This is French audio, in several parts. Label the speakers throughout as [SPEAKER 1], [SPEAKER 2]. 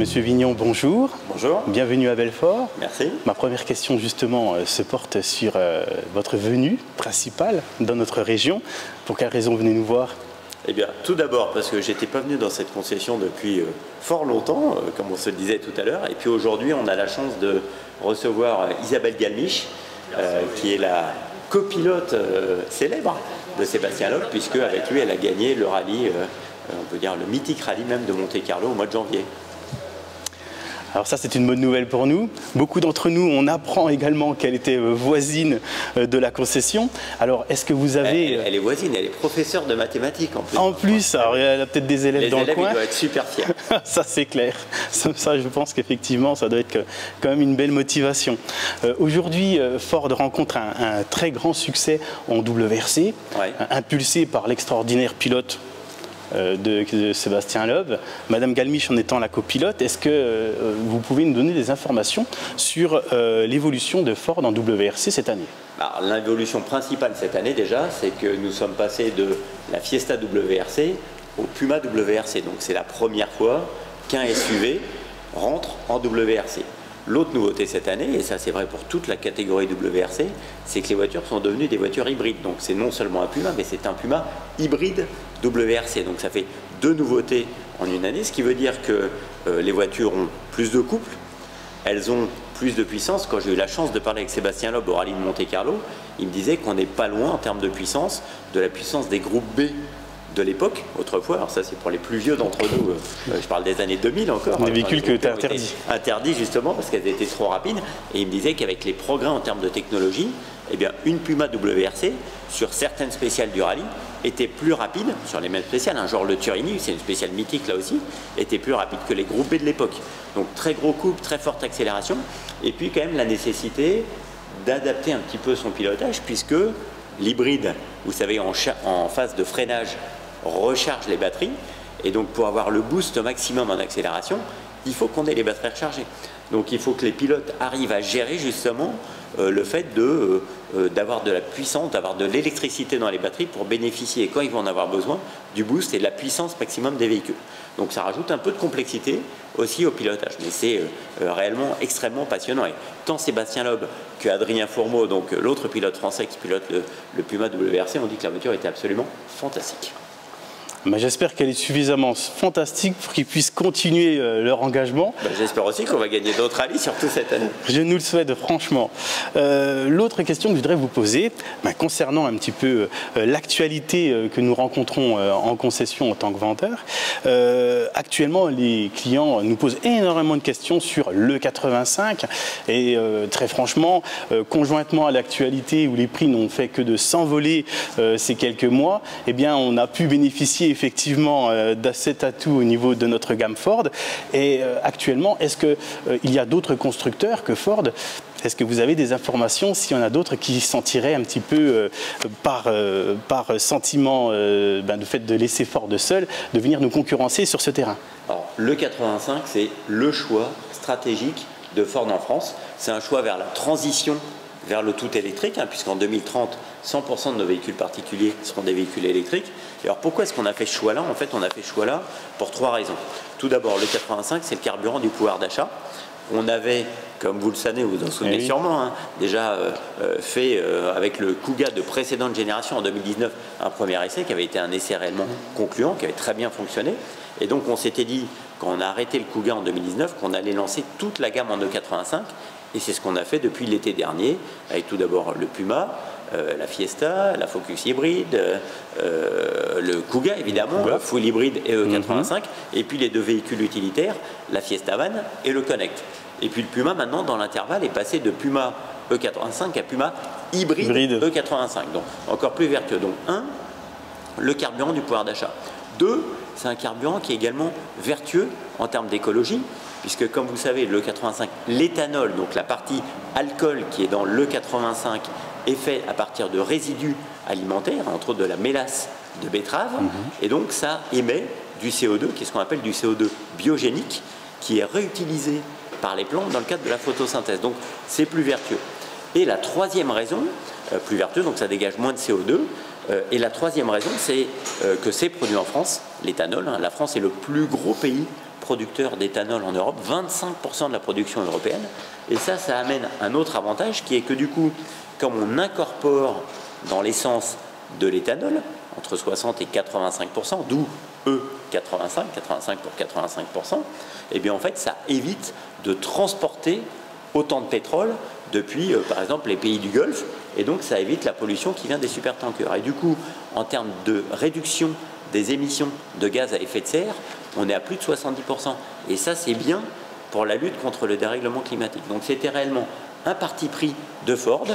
[SPEAKER 1] Monsieur Vignon, bonjour.
[SPEAKER 2] Bonjour.
[SPEAKER 1] Bienvenue à Belfort.
[SPEAKER 2] Merci.
[SPEAKER 1] Ma première question justement se porte sur votre venue principale dans notre région. Pour quelle raison venez nous voir?
[SPEAKER 2] Eh bien, tout d'abord parce que j'étais pas venu dans cette concession depuis fort longtemps, comme on se le disait tout à l'heure. Et puis aujourd'hui, on a la chance de recevoir Isabelle Galmiche, qui est la copilote célèbre de Sébastien Loeb, puisque avec lui, elle a gagné le rallye, on peut dire le mythique rallye même de Monte-Carlo au mois de janvier.
[SPEAKER 1] Alors ça, c'est une bonne nouvelle pour nous. Beaucoup d'entre nous, on apprend également qu'elle était voisine de la concession. Alors, est-ce que vous avez...
[SPEAKER 2] Elle est voisine, elle est professeure de mathématiques en plus.
[SPEAKER 1] En plus, alors, elle a peut-être des élèves dans le coin.
[SPEAKER 2] Les élèves, ils doivent être super fiers.
[SPEAKER 1] Ça, c'est clair. Ça, je pense qu'effectivement, ça doit être quand même une belle motivation. Aujourd'hui, Ford rencontre un très grand succès en WRC,
[SPEAKER 2] Ouais.
[SPEAKER 1] impulsé par l'extraordinaire pilote de Sébastien Loeb. Madame Galmiche en étant la copilote, est-ce que vous pouvez nous donner des informations sur l'évolution de Ford en WRC cette année?
[SPEAKER 2] L'évolution principale cette année déjà, c'est que nous sommes passés de la Fiesta WRC au Puma WRC. Donc c'est la première fois qu'un SUV rentre en WRC. L'autre nouveauté cette année, et ça c'est vrai pour toute la catégorie WRC, c'est que les voitures sont devenues des voitures hybrides. Donc c'est non seulement un Puma, mais c'est un Puma hybride WRC. Donc ça fait deux nouveautés en une année, ce qui veut dire que les voitures ont plus de couple, elles ont plus de puissance. Quand j'ai eu la chance de parler avec Sébastien Loeb au rallye de Monte-Carlo, il me disait qu'on n'est pas loin en termes de puissance de la puissance des groupes B de l'époque, autrefois. Alors ça c'est pour les plus vieux d'entre nous, je parle des années 2000 encore.
[SPEAKER 1] Des véhicules qui étaient interdits.
[SPEAKER 2] Interdits justement parce qu'elles étaient trop rapides, et il me disait qu'avec les progrès en termes de technologie, eh bien, une Puma WRC sur certaines spéciales du rallye était plus rapide, sur les mêmes spéciales, genre le Turini, c'est une spéciale mythique là aussi, était plus rapide que les groupes B de l'époque. Donc très gros couple, très forte accélération, et puis quand même la nécessité d'adapter un petit peu son pilotage, puisque l'hybride, vous savez, en phase de freinage, recharge les batteries, et donc pour avoir le boost maximum en accélération, il faut qu'on ait les batteries rechargées. Donc il faut que les pilotes arrivent à gérer justement le fait d'avoir de la puissance, d'avoir de l'électricité dans les batteries pour bénéficier, quand ils vont en avoir besoin, du boost et de la puissance maximum des véhicules. Donc ça rajoute un peu de complexité aussi au pilotage, mais c'est réellement extrêmement passionnant. Et tant Sébastien Loeb que Adrien Fourmeau, donc l'autre pilote français qui pilote le Puma WRC, ont dit que la voiture était absolument fantastique.
[SPEAKER 1] J'espère qu'elle est suffisamment fantastique pour qu'ils puissent continuer leur engagement.
[SPEAKER 2] J'espère aussi qu'on va gagner d'autres rallyes, surtout cette année.
[SPEAKER 1] Je nous le souhaite franchement. L'autre question que je voudrais vous poser, concernant un petit peu l'actualité que nous rencontrons en concession en tant que vendeur, actuellement les clients nous posent énormément de questions sur l'E85 et très franchement, conjointement à l'actualité où les prix n'ont fait que de s'envoler ces quelques mois, eh bien on a pu bénéficier effectivement cet atout au niveau de notre gamme Ford. Et actuellement, est-ce qu'il y a d'autres constructeurs que Ford? Est-ce que vous avez des informations s'il y en a d'autres qui s'en tiraient un petit peu par sentiment du fait de laisser Ford seul, de venir nous concurrencer sur ce terrain?
[SPEAKER 2] Alors, le 85, c'est le choix stratégique de Ford en France. C'est un choix vers la transition vers le tout électrique, puisqu'en 2030, 100% de nos véhicules particuliers seront des véhicules électriques. Et alors pourquoi est-ce qu'on a fait ce choix-là? En fait, on a fait ce choix-là pour trois raisons. Tout d'abord, le 85, c'est le carburant du pouvoir d'achat. On avait, comme vous le savez, vous en souvenez sûrement, déjà fait avec le Kuga de précédente génération en 2019 un premier essai qui avait été un essai réellement concluant, qui avait très bien fonctionné. Et donc on s'était dit, quand on a arrêté le Kuga en 2019, qu'on allait lancer toute la gamme en E85. Et c'est ce qu'on a fait depuis l'été dernier, avec tout d'abord le Puma, la Fiesta, la Focus hybride, le Kuga évidemment, le full hybride et E85, et puis les deux véhicules utilitaires, la Fiesta Van et le Connect. Et puis le Puma maintenant dans l'intervalle est passé de Puma E85 à Puma hybride E85, donc encore plus vertueux. Donc le carburant du pouvoir d'achat. 2, c'est un carburant qui est également vertueux en termes d'écologie, puisque comme vous savez, le 85, l'éthanol, donc la partie alcool qui est dans le 85, est fait à partir de résidus alimentaires, entre autres de la mélasse de betterave, et donc ça émet du CO2, qui est ce qu'on appelle du CO2 biogénique, qui est réutilisé par les plantes dans le cadre de la photosynthèse. Donc c'est plus vertueux. Et la troisième raison, plus vertueux, donc ça dégage moins de CO2, et la troisième raison, c'est que c'est produit en France, l'éthanol. La France est le plus gros pays producteurs d'éthanol en Europe, 25% de la production européenne. Et ça amène un autre avantage qui est que du coup, comme on incorpore dans l'essence de l'éthanol, entre 60 et 85%, d'où E85, 85 pour 85%, et bien en fait ça évite de transporter autant de pétrole depuis par exemple les pays du Golfe, et donc ça évite la pollution qui vient des supertankers. Et du coup, en termes de réduction des émissions de gaz à effet de serre, on est à plus de 70%. Et ça, c'est bien pour la lutte contre le dérèglement climatique. Donc c'était réellement un parti pris de Ford,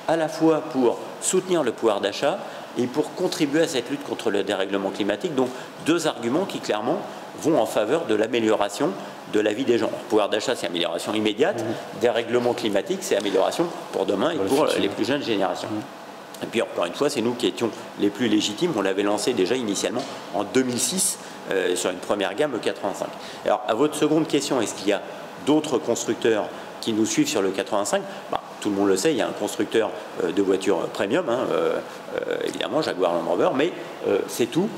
[SPEAKER 2] à la fois pour soutenir le pouvoir d'achat et pour contribuer à cette lutte contre le dérèglement climatique. Donc deux arguments qui clairement vont en faveur de l'amélioration de la vie des gens. Alors, pouvoir d'achat, c'est amélioration immédiate. Dérèglement climatique, c'est amélioration pour demain et pour les plus jeunes générations. Et puis encore une fois, c'est nous qui étions les plus légitimes. On l'avait lancé déjà initialement en 2006 sur une première gamme E85. Alors à votre seconde question, est-ce qu'il y a d'autres constructeurs qui nous suivent sur le 85 ? Tout le monde le sait, il y a un constructeur de voitures premium, évidemment, Jaguar Land Rover, mais c'est tout.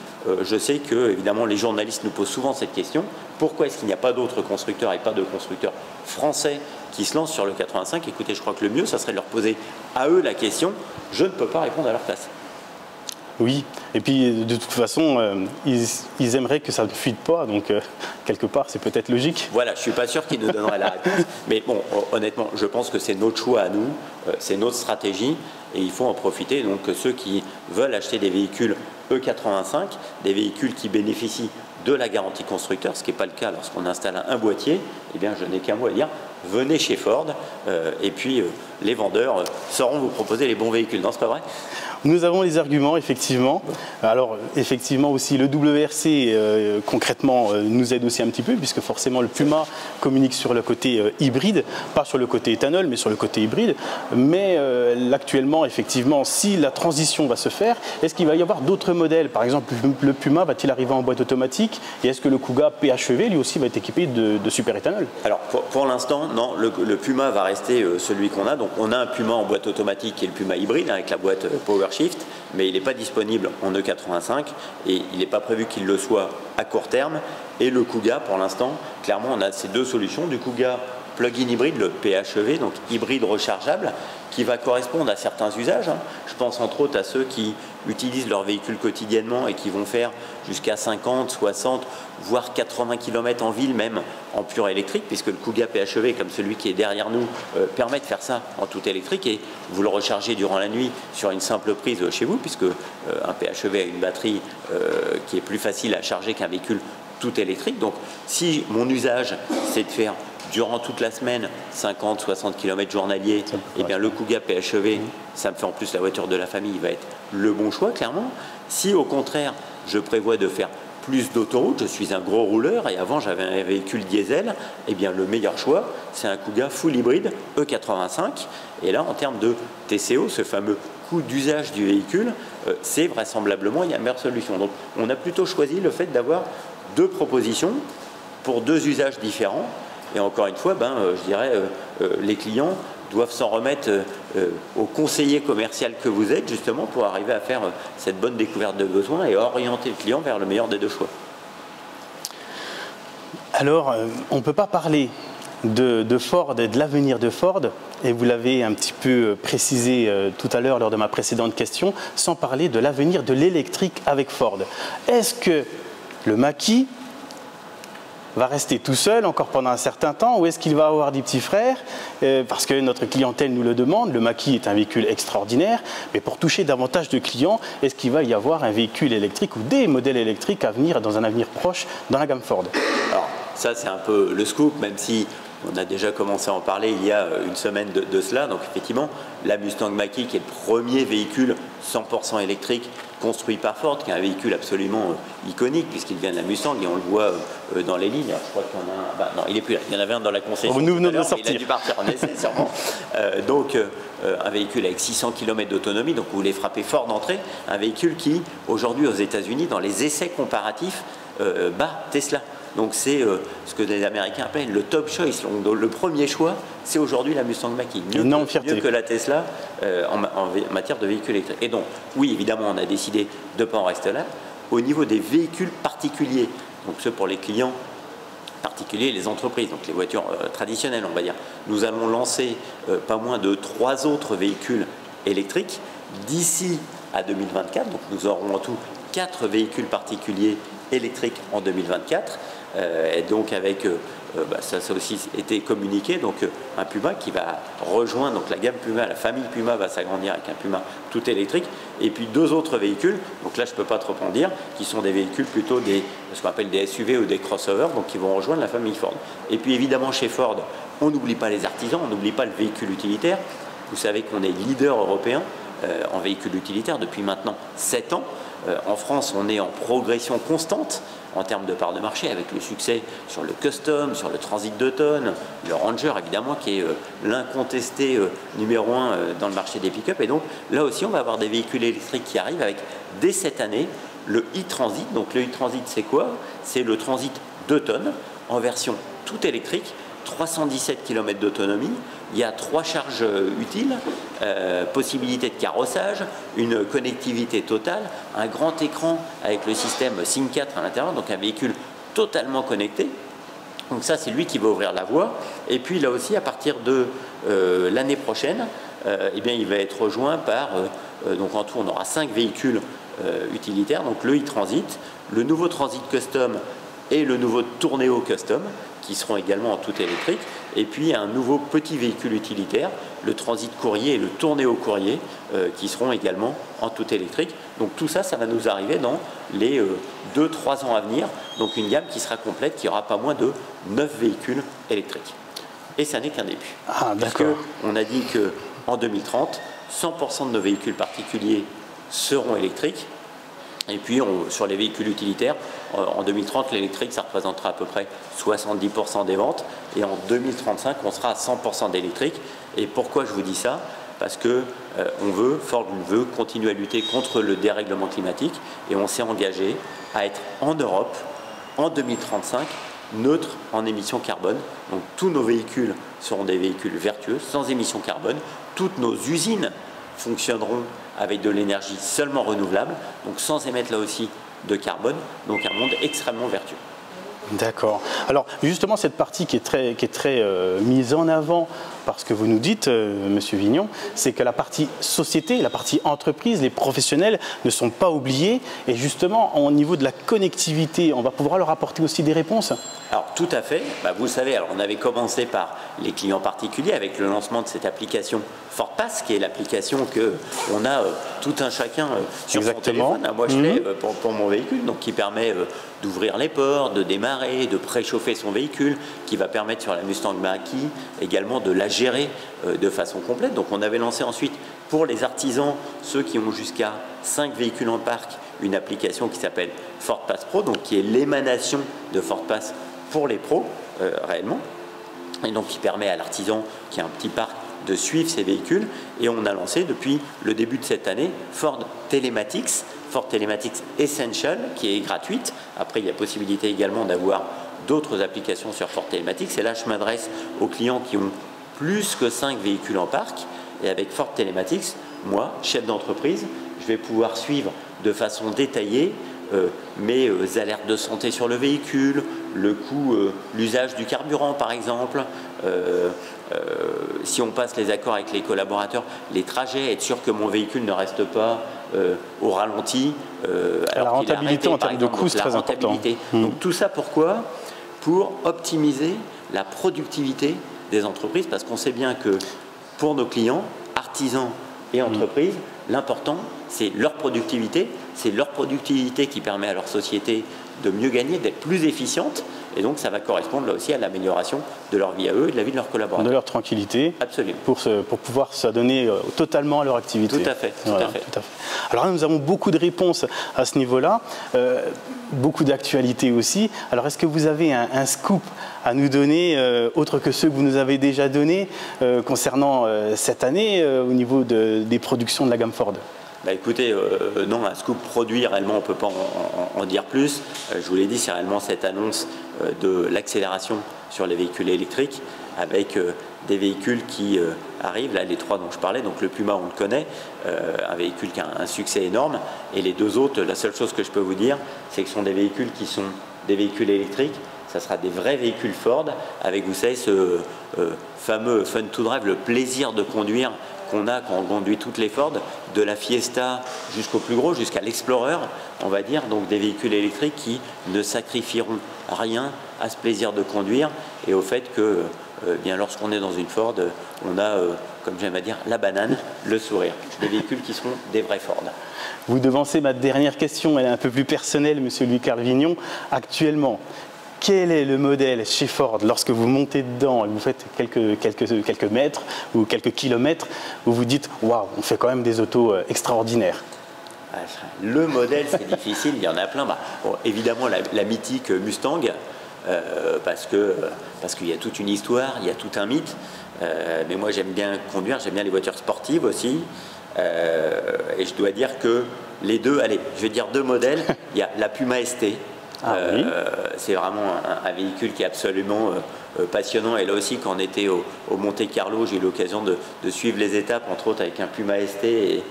[SPEAKER 2] Je sais que, évidemment, les journalistes nous posent souvent cette question. Pourquoi est-ce qu'il n'y a pas d'autres constructeurs et pas de constructeurs français qui se lancent sur le 85 ? Écoutez, je crois que le mieux, ça serait de leur poser à eux la question. Je ne peux pas répondre à leur place.
[SPEAKER 1] Oui, et puis de toute façon, ils aimeraient que ça ne fuite pas, donc quelque part c'est peut-être logique.
[SPEAKER 2] Voilà, je ne suis pas sûr qu'ils nous donneraient la réponse, mais bon, honnêtement, je pense que c'est notre choix à nous, c'est notre stratégie, et il faut en profiter. Donc ceux qui veulent acheter des véhicules E85, des véhicules qui bénéficient de la garantie constructeur, ce qui n'est pas le cas lorsqu'on installe un boîtier, eh bien je n'ai qu'un mot à dire, venez chez Ford, et puis les vendeurs sauront vous proposer les bons véhicules. Non, c'est pas vrai ?
[SPEAKER 1] Nous avons les arguments, effectivement. Alors, effectivement aussi, le WRC, concrètement, nous aide aussi un petit peu, puisque forcément, le Puma communique sur le côté hybride, pas sur le côté éthanol, mais sur le côté hybride. Mais actuellement, effectivement, si la transition va se faire, est-ce qu'il va y avoir d'autres modèles ? Par exemple, le Puma va-t-il arriver en boîte automatique ? Et est-ce que le Kuga PHEV, lui aussi, va être équipé de super éthanol ?
[SPEAKER 2] Alors, pour l'instant, non. Le Puma va rester celui qu'on a. Donc, on a un Puma en boîte automatique et le Puma hybride, avec la boîte PowerShift, mais il n'est pas disponible en E85 et il n'est pas prévu qu'il le soit à court terme. Et le Kuga, pour l'instant, clairement, on a ces deux solutions. Du Kuga plug-in hybride, le PHEV, donc hybride rechargeable, qui va correspondre à certains usages. Je pense entre autres à ceux qui utilisent leur véhicule quotidiennement et qui vont faire jusqu'à 50, 60, voire 80 km en ville, même en pur électrique, puisque le Kuga PHEV, comme celui qui est derrière nous, permet de faire ça en tout électrique, et vous le rechargez durant la nuit sur une simple prise chez vous, puisque un PHEV a une batterie qui est plus facile à charger qu'un véhicule tout électrique. Donc si mon usage, c'est de faire durant toute la semaine 50, 60 km journaliers, et bien le Kuga PHEV, ça me fait en plus la voiture de la famille, il va être le bon choix, clairement. Si au contraire, je prévois de faire plus d'autoroute, je suis un gros rouleur et avant j'avais un véhicule diesel, et bien le meilleur choix, c'est un Kuga full hybride E85. Et là, en termes de TCO, ce fameux coût d'usage du véhicule, c'est vraisemblablement la meilleure solution. Donc on a plutôt choisi le fait d'avoir deux propositions pour deux usages différents. Et encore une fois, je dirais, les clients doivent s'en remettre au conseiller commercial que vous êtes, justement, pour arriver à faire cette bonne découverte de besoins et orienter le client vers le meilleur des deux choix.
[SPEAKER 1] Alors, on ne peut pas parler de Ford et de l'avenir de Ford, et vous l'avez un petit peu précisé tout à l'heure lors de ma précédente question, sans parler de l'avenir de l'électrique avec Ford. Est-ce que le Mach-E va rester tout seul encore pendant un certain temps, ou est-ce qu'il va avoir des petits frères, parce que notre clientèle nous le demande. Le Mach-E est un véhicule extraordinaire, mais pour toucher davantage de clients, est-ce qu'il va y avoir un véhicule électrique ou des modèles électriques à venir dans un avenir proche dans la gamme Ford?
[SPEAKER 2] Alors ça, c'est un peu le scoop, même si on a déjà commencé à en parler il y a une semaine de cela. Donc effectivement, la Mustang Mach-E, qui est le premier véhicule 100% électrique construit par Ford, qui est un véhicule absolument iconique puisqu'il vient de la Mustang et on le voit dans les lignes. Alors, je crois qu'il y en a un. Non, il n'est plus là. Il y en avait un dans la concession.
[SPEAKER 1] Nous venons de le
[SPEAKER 2] sortir. Il a dû partir en essai sûrement. Donc un véhicule avec 600 km d'autonomie, donc vous voulez frapper fort d'entrée. Un véhicule qui, aujourd'hui aux États-Unis, dans les essais comparatifs, bat Tesla. Donc c'est ce que les Américains appellent le top choice. Donc, le premier choix, c'est aujourd'hui la Mustang Mach-E. Mieux que la Tesla en matière de véhicules électriques. Et donc, oui, évidemment, on a décidé de ne pas en rester là. Au niveau des véhicules particuliers, donc ceux pour les clients particuliers et les entreprises, donc les voitures traditionnelles, on va dire. Nous allons lancer pas moins de 3 autres véhicules électriques d'ici à 2024. Donc nous aurons en tout 4 véhicules particuliers électriques en 2024. Et donc avec, ça a aussi été communiqué, donc un Puma qui va rejoindre donc la gamme Puma, la famille Puma va s'agrandir avec un Puma tout électrique, et puis 2 autres véhicules, donc là je ne peux pas trop en dire, qui sont des véhicules plutôt ce qu'on appelle des SUV ou des crossovers, donc qui vont rejoindre la famille Ford. Et puis évidemment chez Ford, on n'oublie pas les artisans, on n'oublie pas le véhicule utilitaire. Vous savez qu'on est leader européen en véhicule utilitaire depuis maintenant 7 ans. En France, on est en progression constante en termes de part de marché, avec le succès sur le Custom, sur le Transit 2 tonnes, le Ranger évidemment qui est l'incontesté numéro 1 dans le marché des pick-up. Et donc là aussi on va avoir des véhicules électriques qui arrivent avec dès cette année le e-Transit. Donc le e-Transit c'est quoi? C'est le Transit 2 tonnes en version tout électrique, 317 km d'autonomie. Il y a 3 charges utiles, possibilité de carrossage, une connectivité totale, un grand écran avec le système SYNC 4 à l'intérieur, donc un véhicule totalement connecté. Donc ça, c'est lui qui va ouvrir la voie. Et puis là aussi, à partir de l'année prochaine, eh bien, il va être rejoint par, donc en tout, on aura 5 véhicules utilitaires, donc le e-Transit, le nouveau Transit Custom et le nouveau Tourneo Custom, qui seront également en tout électrique, et puis un nouveau petit véhicule utilitaire, le Transit Courrier et le Tourneo Courrier, qui seront également en tout électrique. Donc tout ça, ça va nous arriver dans les 2-3 ans à venir, donc une gamme qui sera complète, qui aura pas moins de 9 véhicules électriques. Et ça n'est qu'un début.
[SPEAKER 1] Ah, d'accord.
[SPEAKER 2] On a dit qu'en 2030, 100% de nos véhicules particuliers seront électriques. Et puis sur les véhicules utilitaires, en 2030, l'électrique, ça représentera à peu près 70% des ventes. Et en 2035, on sera à 100% d'électrique. Et pourquoi je vous dis ça? Parce que Ford veut continuer à lutter contre le dérèglement climatique. Et on s'est engagé à être en Europe, en 2035, neutre en émissions carbone. Donc tous nos véhicules seront des véhicules vertueux, sans émissions carbone. Toutes nos usines fonctionneront avec de l'énergie seulement renouvelable, donc sans émettre là aussi de carbone, donc un monde extrêmement vertueux.
[SPEAKER 1] D'accord. Alors justement, cette partie qui est très mise en avant par ce que vous nous dites, Monsieur Vignon, c'est que la partie société, la partie entreprise, les professionnels ne sont pas oubliés. Et justement, au niveau de la connectivité, on va pouvoir leur apporter aussi des réponses.
[SPEAKER 2] Alors tout à fait. Vous le savez, on avait commencé par les clients particuliers avec le lancement de cette application Ford Pass, qui est l'application qu'on a tout un chacun sur son téléphone. Moi, je l'ai pour mon véhicule, donc qui permet d'ouvrir les portes, de démarrer, de préchauffer son véhicule, qui va permettre sur la Mustang Mach-E également de la gérer de façon complète. Donc on avait lancé ensuite pour les artisans, ceux qui ont jusqu'à 5 véhicules en parc, une application qui s'appelle Ford Pass Pro, donc qui est l'émanation de Ford Pass pour les pros réellement, et donc qui permet à l'artisan qui a un petit parc de suivre ses véhicules. Et on a lancé depuis le début de cette année Ford Telematics Essential, qui est gratuite. Après, il y a possibilité également d'avoir d'autres applications sur Ford Telematics. Et là, je m'adresse aux clients qui ont plus que 5 véhicules en parc. Et avec Ford Telematics, moi, chef d'entreprise, je vais pouvoir suivre de façon détaillée mes alertes de santé sur le véhicule, le coût, l'usage du carburant par exemple, si on passe les accords avec les collaborateurs, les trajets, être sûr que mon véhicule ne reste pas au ralenti.
[SPEAKER 1] La rentabilité en termes de coûts, c'est très important.
[SPEAKER 2] Donc tout ça pourquoi? Pour optimiser la productivité des entreprises, parce qu'on sait bien que pour nos clients, artisans et entreprises, l'important c'est leur productivité. C'est leur productivité qui permet à leur société de mieux gagner, d'être plus efficiente. Et donc, ça va correspondre là aussi à l'amélioration de leur vie à eux et de la vie de leurs collaborateurs.
[SPEAKER 1] De leur tranquillité.
[SPEAKER 2] Absolument.
[SPEAKER 1] Pour pouvoir s'adonner totalement à leur activité.
[SPEAKER 2] Tout à fait. Tout à fait.
[SPEAKER 1] Alors là, nous avons beaucoup de réponses à ce niveau-là, beaucoup d'actualités aussi. Alors, est-ce que vous avez un scoop à nous donner, autre que ceux que vous nous avez déjà donnés, concernant cette année, au niveau des productions de la gamme Ford?
[SPEAKER 2] Écoutez, non, un scoop produit, réellement, on ne peut pas en dire plus. Je vous l'ai dit, c'est réellement cette annonce de l'accélération sur les véhicules électriques, avec des véhicules qui arrivent, là les 3 dont je parlais, donc le Puma on le connaît, un véhicule qui a un succès énorme, et les 2 autres, la seule chose que je peux vous dire, c'est que ce sont des véhicules qui sont des véhicules électriques, ça sera des vrais véhicules Ford avec, vous savez, ce fameux fun to drive, le plaisir de conduire qu'on a quand on conduit toutes les Ford, de la Fiesta jusqu'au plus gros, jusqu'à l'Explorer, on va dire, donc des véhicules électriques qui ne sacrifieront rien à ce plaisir de conduire et au fait que bien lorsqu'on est dans une Ford, on a, comme j'aime à dire, la banane, le sourire, des véhicules qui seront des vrais Ford.
[SPEAKER 1] Vous devancez ma dernière question, elle est un peu plus personnelle, monsieur Louis-Carl Vignon. Actuellement, quel est le modèle chez Ford lorsque vous montez dedans et vous faites quelques mètres ou quelques kilomètres, vous vous dites « Waouh, on fait quand même des autos extraordinaires ».
[SPEAKER 2] Le modèle, c'est difficile, il y en a plein. Bon, évidemment, la mythique Mustang, parce qu'il y a toute une histoire, il y a tout un mythe. Mais moi, j'aime bien conduire, j'aime bien les voitures sportives aussi. Et je dois dire que les deux, allez, je vais dire deux modèles. Il y a la Puma ST. Oui. C'est vraiment un véhicule qui est absolument passionnant. Et là aussi, quand on était au Monte Carlo, j'ai eu l'occasion de suivre les étapes, entre autres avec un Puma ST.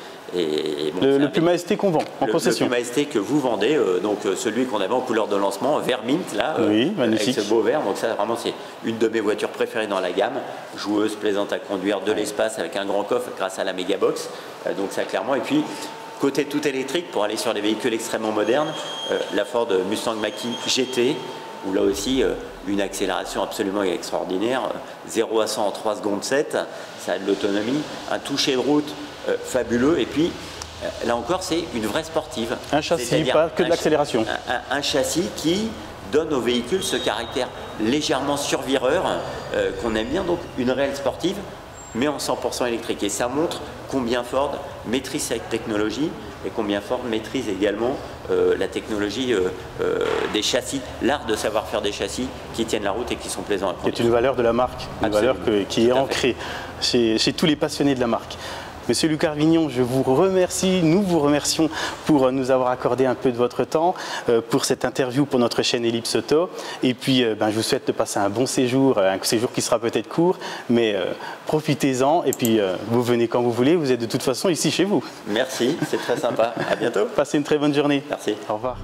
[SPEAKER 2] Bon,
[SPEAKER 1] le Puma ST qu'on vend en concession.
[SPEAKER 2] Le Puma ST que vous vendez, donc celui qu'on avait en couleur de lancement, vert mint, là,
[SPEAKER 1] oui, magnifique.
[SPEAKER 2] Avec ce beau vert. Donc ça, vraiment, c'est une de mes voitures préférées dans la gamme. Joueuse, plaisante à conduire, de l'espace avec un grand coffre grâce à la Megabox. Donc ça, clairement. Et puis, côté tout électrique, pour aller sur des véhicules extrêmement modernes, la Ford Mustang Mach-E GT, où là aussi, une accélération absolument extraordinaire, 0 à 100 en 3 secondes 7, ça a de l'autonomie, un toucher de route fabuleux, et puis, là encore, c'est une vraie sportive.
[SPEAKER 1] Un châssis, pas que de l'accélération.
[SPEAKER 2] Un châssis qui donne au véhicule ce caractère légèrement survireur qu'on aime bien, donc une réelle sportive, mais en 100% électrique. Et ça montre combien Ford maîtrise cette technologie et combien Ford maîtrise également la technologie des châssis, l'art de savoir faire des châssis qui tiennent la route et qui sont plaisants à conduire.
[SPEAKER 1] C'est une valeur de la marque, une valeur qui est ancrée chez tous les passionnés de la marque. Monsieur Louis-Carl Vignon, je vous remercie, nous vous remercions pour nous avoir accordé un peu de votre temps pour cette interview pour notre chaîne Ellipse Auto. Et puis, je vous souhaite de passer un bon séjour, un séjour qui sera peut-être court, mais profitez-en. Et puis, vous venez quand vous voulez, vous êtes de toute façon ici chez vous.
[SPEAKER 2] Merci, c'est très sympa. À bientôt.
[SPEAKER 1] Passez une très bonne journée.
[SPEAKER 2] Merci.
[SPEAKER 1] Au revoir.